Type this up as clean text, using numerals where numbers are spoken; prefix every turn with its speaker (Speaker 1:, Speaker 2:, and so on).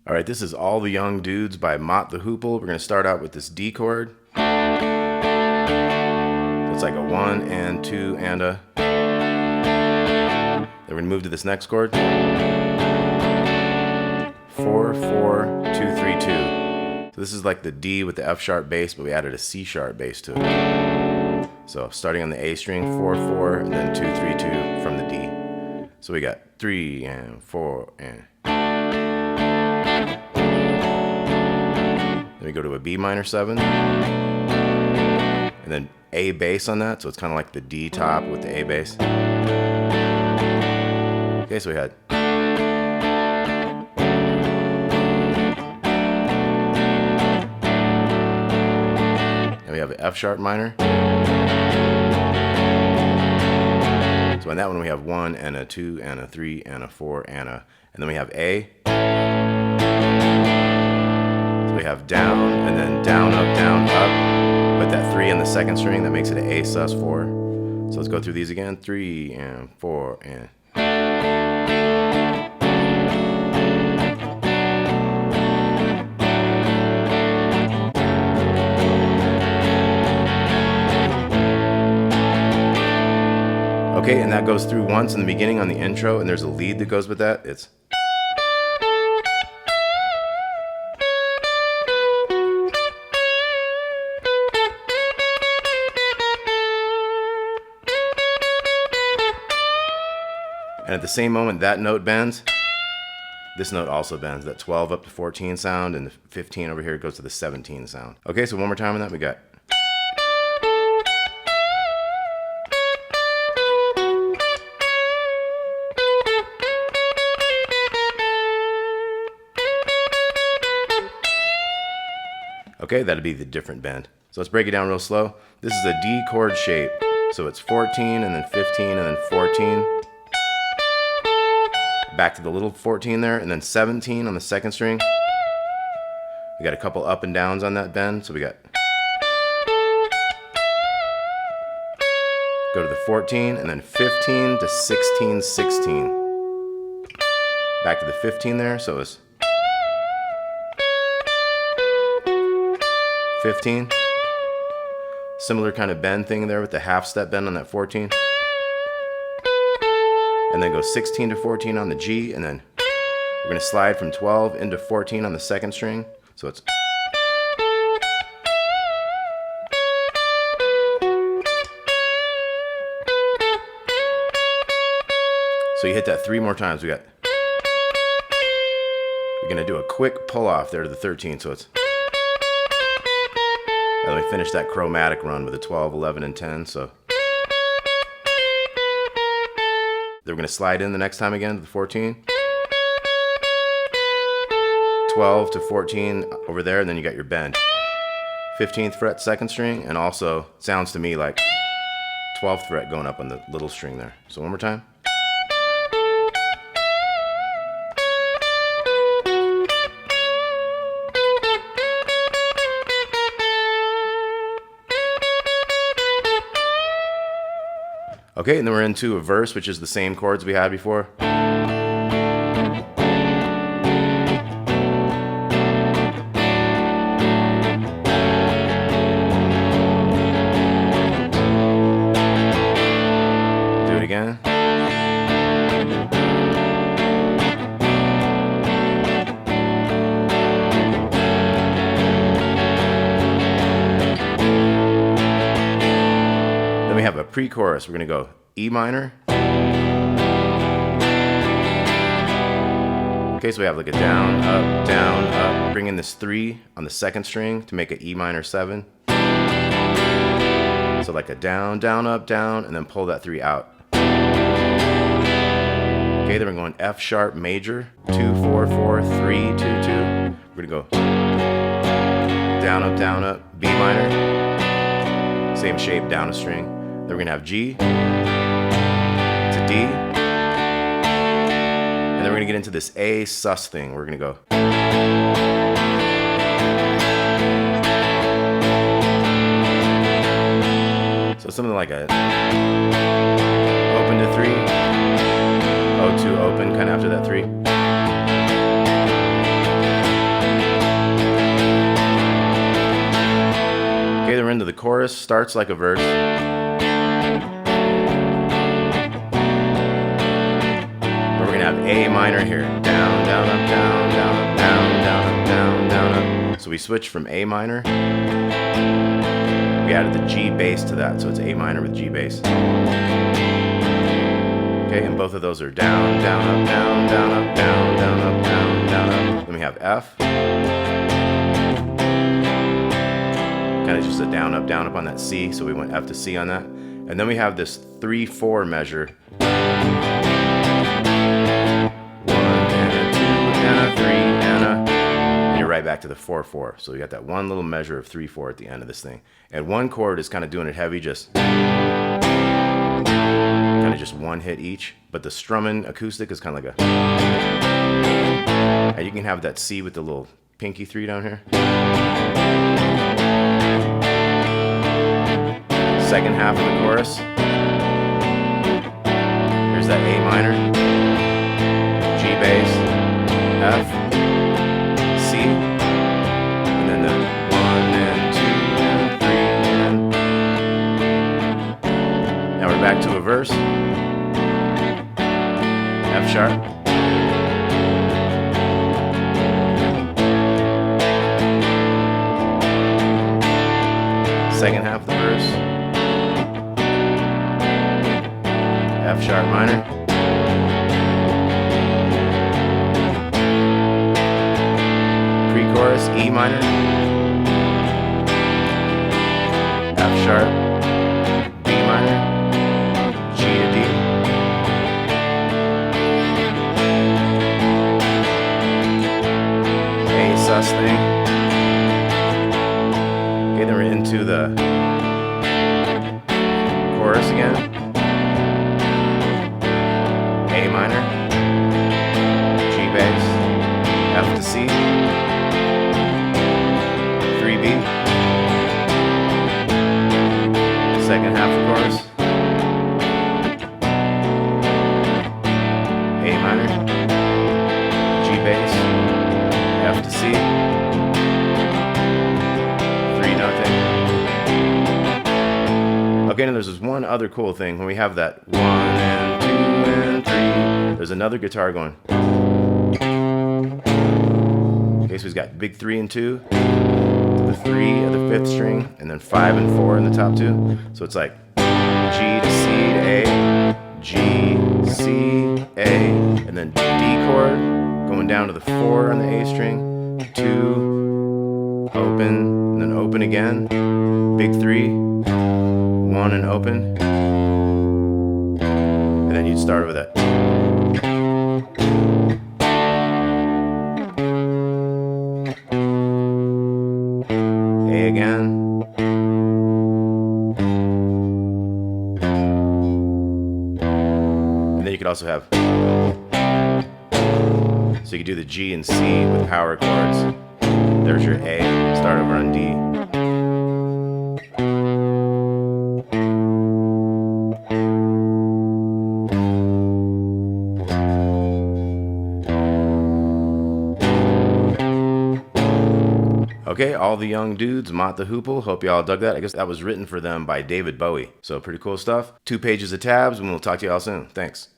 Speaker 1: All right, this is All the Young Dudes by Mott the Hoople. We're going to start out with this D chord. So it's like a 1 and 2 and a. Then we're going to move to this next chord. 4, 4, 2, 3, 2. So this is like the D with the F sharp bass, but we added a C sharp bass to it. So starting on the A string, 4, 4, and then 2, 3, 2 from the D. So we got 3 and 4 and. Then we go to a B minor 7, and then A bass on that, so it's kind of like the D top with the A bass. Okay, so we had. And we have an F sharp minor. So in that one we have 1 and a 2 and a 3 and a 4 and a, and then we have A. We have down, and then down, up, but that 3 in the second string, that makes it an A sus 4. So let's go through these again, 3 and 4 and. Okay, and that goes through once in the beginning on the intro, and there's a lead that goes with that. It's. And at the same moment that note bends, this note also bends. That 12 up to 14 sound, and the 15 over here goes to the 17 sound. Okay, so one more time on that, we got. Okay, that'd be the different bend. So let's break it down real slow. This is a D chord shape. So it's 14, and then 15, and then 14. Back to the little 14 there, and then 17 on the second string. We got a couple up and downs on that bend, so we got. Go to the 14, and then 15 to 16, 16. Back to the 15 there, so it's 15. Similar kind of bend thing there with the half step bend on that 14. And then go 16 to 14 on the G, and then we're going to slide from 12 into 14 on the second string. So it's. So you hit that 3 more times. We're going to do a quick pull off there to the 13, so it's. And then we finish that chromatic run with a 12, 11, and 10, so. Then we're going to slide in the next time again to the 14. 12 to 14 over there, and then you got your bend. 15th fret second string, and also sounds to me like 12th fret going up on the little string there. So one more time. Okay, and then we're into a verse, which is the same chords we had before. Do it again. Then we have a pre-chorus. We're going to go E minor. Okay, so we have like a down, up. Bring in this 3 on the second string to make an E minor 7. So like a down, up, down, and then pull that 3 out. Okay, then we're going F sharp major, 2, 4, 4, 3, 2, 2. We're gonna go down, up, B minor. Same shape, down a string. Then we're gonna have G to D. And then we're gonna get into this A sus thing. We're gonna go. So something like a open to 3, O2 open, kind of after that 3. chorus starts like a verse. But we're gonna have A minor here. Down, down, up, down, down, up, down, down, up, down, down, up. So we switch from A minor. We added the G bass to that, so it's A minor with G bass. Okay, and both of those are down, down, up, down, down, up, down, down, up, down, down, up. Then we have F. Kind of just a down, up on that C, so we went F to C on that. And then we have this 3/4 measure. 1 and a 2 and a 3 and you're right back to the 4/4. So we got that one little measure of 3/4 at the end of this thing. And one chord is kind of doing it heavy, just one hit each. But the strumming acoustic is kind of like a. And you can have that C with the little pinky 3 down here. Second half of the chorus. Here's that A minor, G bass, F, C, and then the 1 and 2 and 3 and. Now we're back to a verse. F sharp. Second half of the verse. F sharp minor. Pre-chorus, E minor. F sharp, B minor, G to D. A sus thing. Okay, then we're into the chorus again. A minor, G bass, F to C, 3B, second half of chorus, A minor, G bass, F to C, 3-0. Okay, and there's this one other cool thing when we have that 1 and 2 and 3. There's another guitar going. Okay, so he's got big 3 and 2, the 3 of the 5th string, and then 5 and 4 in the top 2. So it's like G to C to A, G, C, A, and then D chord going down to the 4 on the A string, 2, open, and then open again, big 3, 1 and open, and then you'd start over that. A again. And then you could also have, so you could do the G and C with power chords. There's your A, start over on D. Okay, all the young dudes, Mott the Hoople. Hope y'all dug that. I guess that was written for them by David Bowie. So pretty cool stuff. 2 pages of tabs, and we'll talk to y'all soon. Thanks.